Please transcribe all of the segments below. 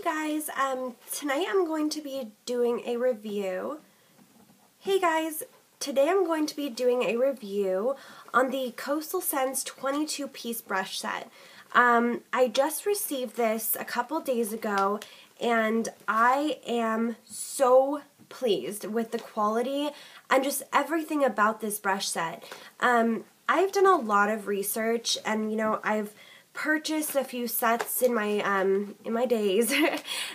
Hey guys, tonight I'm going to be doing a review. Hey guys, today I'm going to be doing a review on the Coastal Scents 22-piece brush set. I just received this a couple days ago and I am so pleased with the quality and just everything about this brush set. I've done a lot of research and I've purchased a few sets in my days.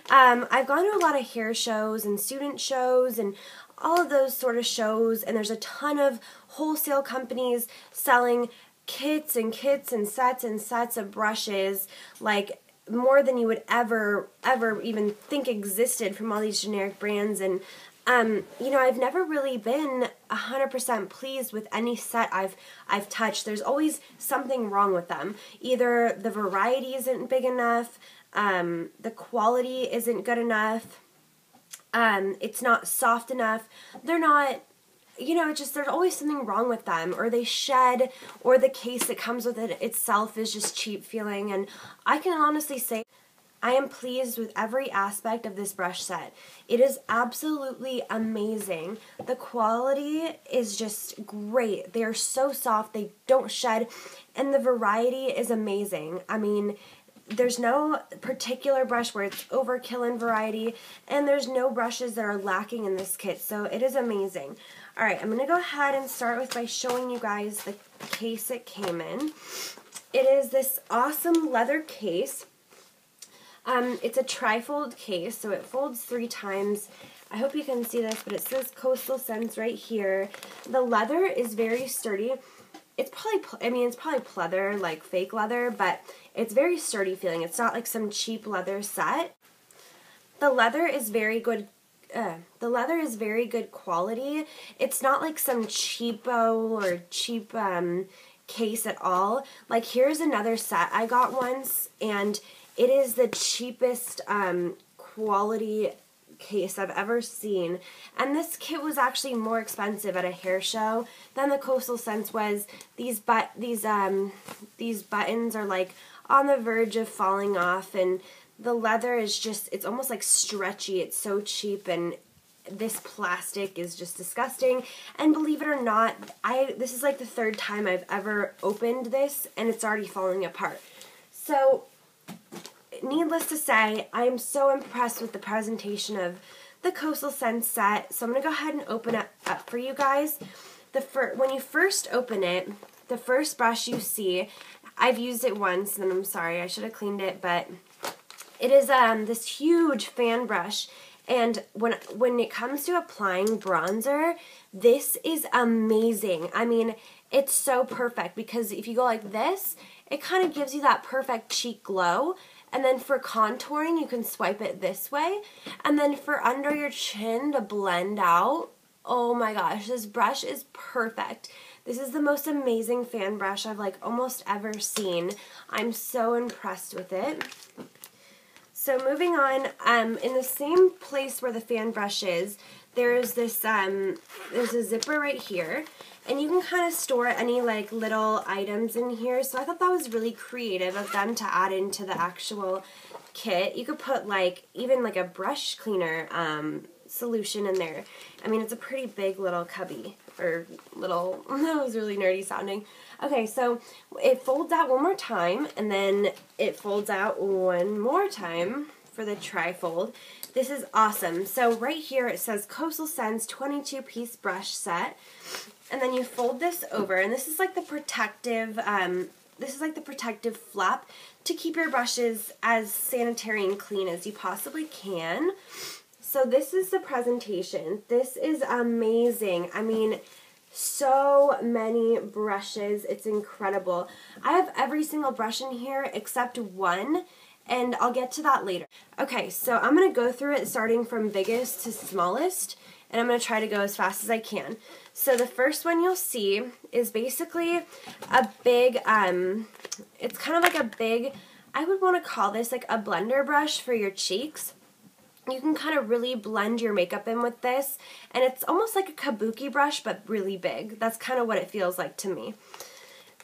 I've gone to a lot of hair shows and student shows and all of those sort of shows, and there's a ton of wholesale companies selling kits and sets of brushes, like more than you would ever even think existed from all these generic brands. And I've never really been 100% pleased with any set I've touched. There's always something wrong with them. Either the variety isn't big enough, the quality isn't good enough, it's not soft enough, they're not, there's always something wrong with them, or they shed, or the case that comes with it itself is just cheap feeling. And I can honestly say I am pleased with every aspect of this brush set. It is absolutely amazing. The quality is just great. They are so soft, they don't shed, and the variety is amazing. I mean, there's no particular brush where it's overkill in variety, and there's no brushes that are lacking in this kit, so it is amazing. Alright, I'm going to go ahead and start by showing you guys the case it came in. It is this awesome leather case. It's a tri-fold case, so it folds 3 times. I hope you can see this, but it says Coastal Scents right here. The leather is very sturdy. It's probably pleather, like fake leather, but it's very sturdy feeling. It's not like some cheap leather set. The leather is very good. The leather is very good quality. It's not like some cheapo or cheap case at all. Like, here's another set I got once, and it is the cheapest quality case I've ever seen, and this kit was actually more expensive at a hair show than the Coastal Scents was. These buttons are like on the verge of falling off, and the leather is just, it's almost like stretchy. It's so cheap, and this plastic is just disgusting. And believe it or not, this is like the 3rd time I've ever opened this, and it's already falling apart. So needless to say, I am so impressed with the presentation of the Coastal Scents set. So I'm going to go ahead and open it up for you guys. When you first open it, the first brush you see, I've used it once, and I'm sorry, I should have cleaned it, but it is this huge fan brush. And when it comes to applying bronzer, this is amazing. I mean, it's so perfect, because if you go like this, it kind of gives you that perfect cheek glow. And then for contouring, you can swipe it this way. And then for under your chin to blend out, oh my gosh, this brush is perfect. This is the most amazing fan brush I've almost ever seen. I'm so impressed with it. So moving on, in the same place where the fan brush is, there's this, there's a zipper right here, and you can kind of store any little items in here. So I thought that was really creative of them to add into the actual kit. You could put even a brush cleaner solution in there. I mean, it's a pretty big little cubby, or little, that was really nerdy sounding. Okay, so it folds out one more time, and then it folds out one more time for the tri-fold. This is awesome. So right here it says Coastal Scents 22-piece brush set, and then you fold this over, and this is like the protective flap to keep your brushes as sanitary and clean as you possibly can. So this is the presentation. This is amazing. I mean, so many brushes. It's incredible. I have every single brush in here except one, and I'll get to that later. Okay, so I'm going to go through it starting from biggest to smallest, and I'm going to try to go as fast as I can. So the first one you'll see is basically a big, it's kind of like a big, I would want to call this like a blender brush for your cheeks. You can kind of really blend your makeup in with this, and it's almost like a kabuki brush, but really big. That's kind of what it feels like to me.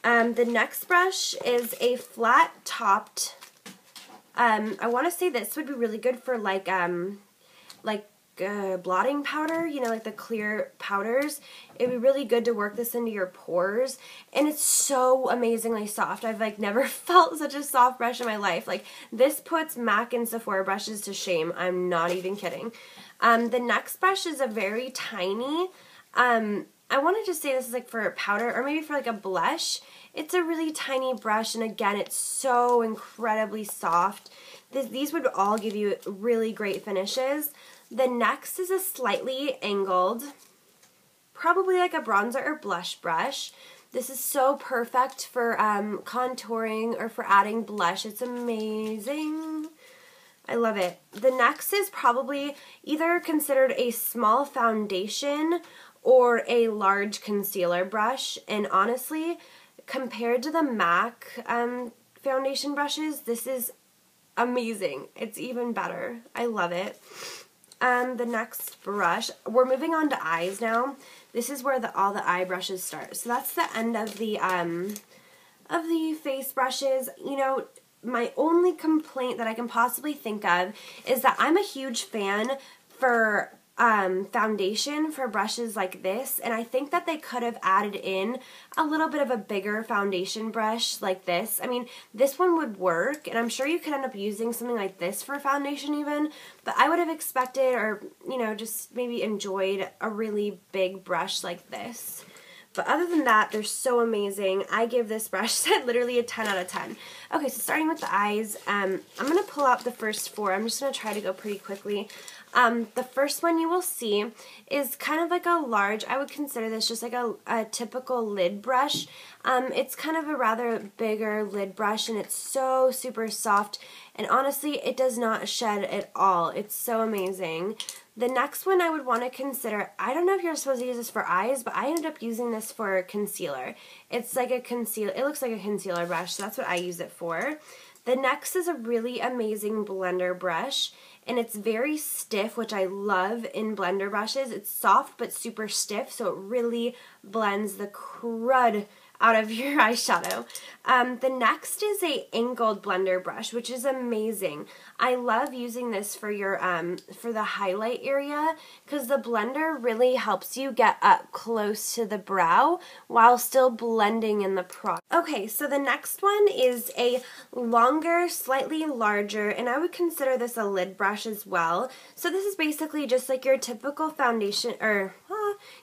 The next brush is a flat-topped I want to say this would be really good for like blotting powder, you know, like the clear powders. It'd be really good to work this into your pores, and it's so amazingly soft. I've like never felt such a soft brush in my life. Like this puts MAC and Sephora brushes to shame. I'm not even kidding. The next brush is a very tiny, I wanted to say this is like for powder or maybe for like a blush. It's a really tiny brush, and again, it's so incredibly soft. These would all give you really great finishes. The next is a slightly angled, probably like a bronzer or blush brush. This is so perfect for contouring or for adding blush. It's amazing. I love it. The next is probably either considered a small foundation or a large concealer brush. And honestly, compared to the MAC foundation brushes, this is amazing. It's even better. I love it. The next brush, we're moving on to eyes now. This is where all the eye brushes start. So that's the end of the face brushes. You know, my only complaint that I can possibly think of is that I'm a huge fan for foundation for brushes like this, and I think that they could have added in a little bit of a bigger foundation brush like this. I mean, this one would work, and I'm sure you could end up using something like this for foundation even, but I would have expected, or you know, just maybe enjoyed a really big brush like this. But other than that, they're so amazing. I give this brush set literally a 10 out of 10. Okay, so starting with the eyes, I'm going to pull out the first four. I'm just going to try to go pretty quickly. The first one you will see is kind of like a large, I would consider this just like a typical lid brush. It's kind of a rather bigger lid brush, and it's so super soft, and honestly, it does not shed at all. It's so amazing. The next one I would want to consider, I don't know if you're supposed to use this for eyes, but I ended up using this for concealer. It's like it looks like a concealer brush, so that's what I use it for. The next is a really amazing blender brush, and it's very stiff, which I love in blender brushes. It's soft but super stiff, so it really blends the crud out of your eyeshadow. The next is a angled blender brush, which is amazing. I love using this for your for the highlight area, because the blender really helps you get up close to the brow while still blending in the product. Okay, so the next one is a longer, slightly larger, and I would consider this a lid brush as well. So this is basically just like your typical foundation, or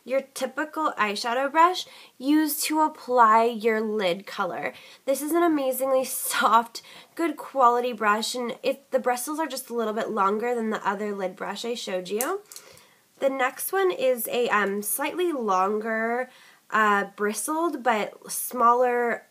your typical eyeshadow brush used to apply your lid color. This is an amazingly soft, good quality brush, and the bristles are just a little bit longer than the other lid brush I showed you. The next one is a slightly longer, bristled but smaller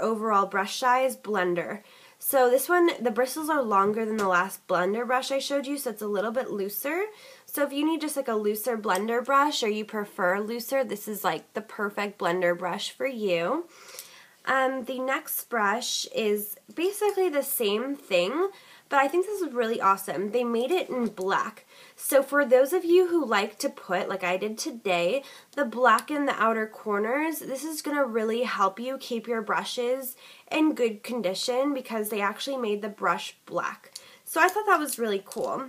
overall brush size blender. So this one, the bristles are longer than the last blender brush I showed you, so it's a little bit looser. So if you need just like a looser blender brush, or you prefer looser, this is like the perfect blender brush for you. The next brush is basically the same thing, but I think this is really awesome. They made it in black. So for those of you who like to put, like I did today, the black in the outer corners, this is going to really help you keep your brushes in good condition, because they actually made the brush black. So I thought that was really cool.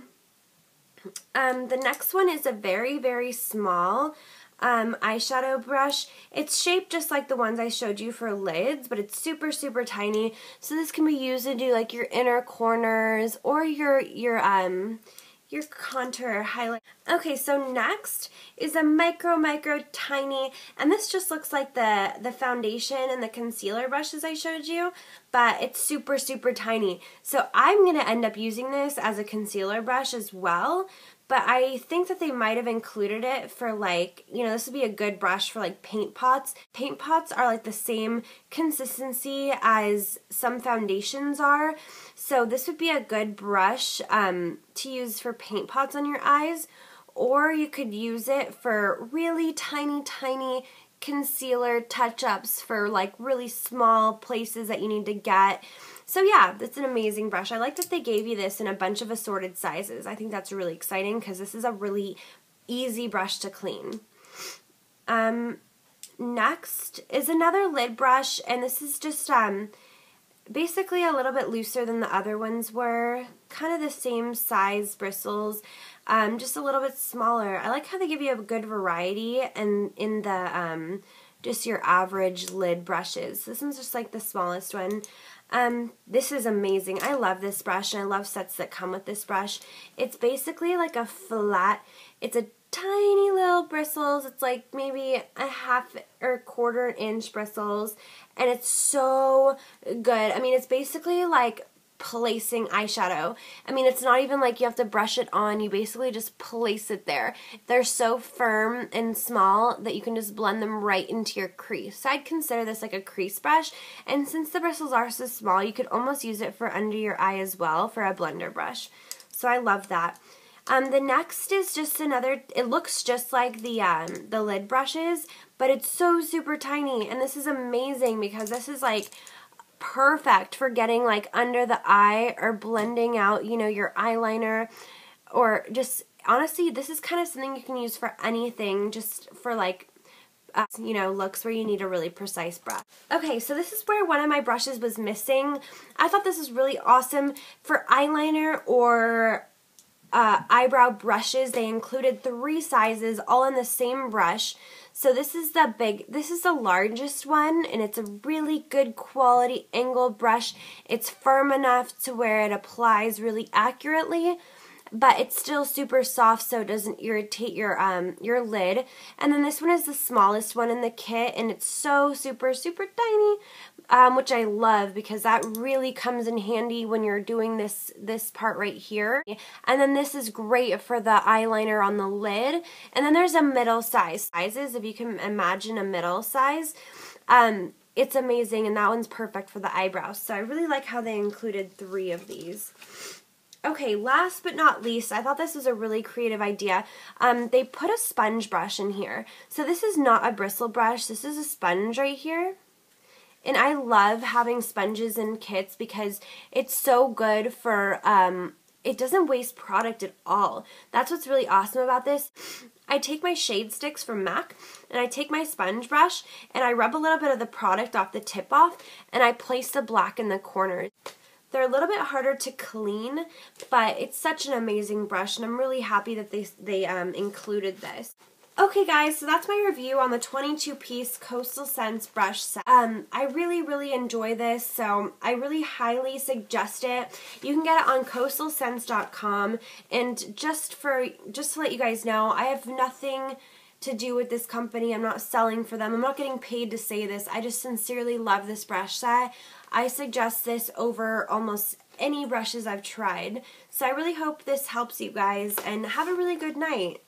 The next one is a very, very small eyeshadow brush. It's shaped just like the ones I showed you for lids, but it's super, super tiny. So this can be used to do like your inner corners or your contour highlight. Okay, so next is a micro tiny, and this just looks like the foundation and the concealer brushes I showed you, but it's super, super tiny. So I'm going to end up using this as a concealer brush as well, but I think that they might have included it for like, you know, this would be a good brush for like paint pots. Paint pots are like the same consistency as some foundations are, so this would be a good brush to use for paint pots on your eyes, or you could use it for really tiny concealer touch-ups for like really small places that you need to get. So yeah, that's an amazing brush. I like that they gave you this in a bunch of assorted sizes. I think that's really exciting, because this is a really easy brush to clean. Next is another lid brush, and this is just basically a little bit looser than the other ones were. Kind of the same size bristles, just a little bit smaller. I like how they give you a good variety and in the just your average lid brushes. This one's just like the smallest one. This is amazing. I love this brush, and I love sets that come with this brush. It's basically like a flat, it's a tiny little bristles. It's like maybe a half or quarter inch bristles, and it's so good. I mean, it's basically like placing eyeshadow. I mean, it's not even like you have to brush it on. You basically just place it there. They're so firm and small that you can just blend them right into your crease. So I'd consider this like a crease brush, and since the bristles are so small, you could almost use it for under your eye as well for a blender brush. So I love that. The next is just another, it looks just like the lid brushes, but it's so super tiny, and this is amazing because this is like perfect for getting like under the eye or blending out, you know, your eyeliner, or just, honestly, this is kind of something you can use for anything, just for like, you know, looks where you need a really precise brush. Okay, so this is where one of my brushes was missing. I thought this was really awesome for eyeliner or eyebrow brushes. They included 3 sizes all in the same brush. So this is the largest one, and it's a really good quality angled brush. It's firm enough to where it applies really accurately, but it's still super soft so it doesn't irritate your lid. And then this one is the smallest one in the kit, and it's so super tiny, which I love because that really comes in handy when you're doing this part right here. And then this is great for the eyeliner on the lid. And then there's a middle size sizes, if you can imagine a middle size. It's amazing, and that one's perfect for the eyebrows. So I really like how they included 3 of these. Okay, last but not least, I thought this was a really creative idea. They put a sponge brush in here. So this is not a bristle brush, this is a sponge right here. And I love having sponges in kits because it's so good for, it doesn't waste product at all. That's what's really awesome about this. I take my shade sticks from MAC, and I take my sponge brush, and I rub a little bit of the product off the tip off, and I place the black in the corners. They're a little bit harder to clean, but it's such an amazing brush, and I'm really happy that they included this. Okay guys, so that's my review on the 22-piece Coastal Scents brush set. I really enjoy this, so I really highly suggest it. You can get it on coastalscents.com, and just to let you guys know, I have nothing to do with this company. I'm not selling for them. I'm not getting paid to say this. I just sincerely love this brush set. I suggest this over almost any brushes I've tried. So I really hope this helps you guys, and have a really good night.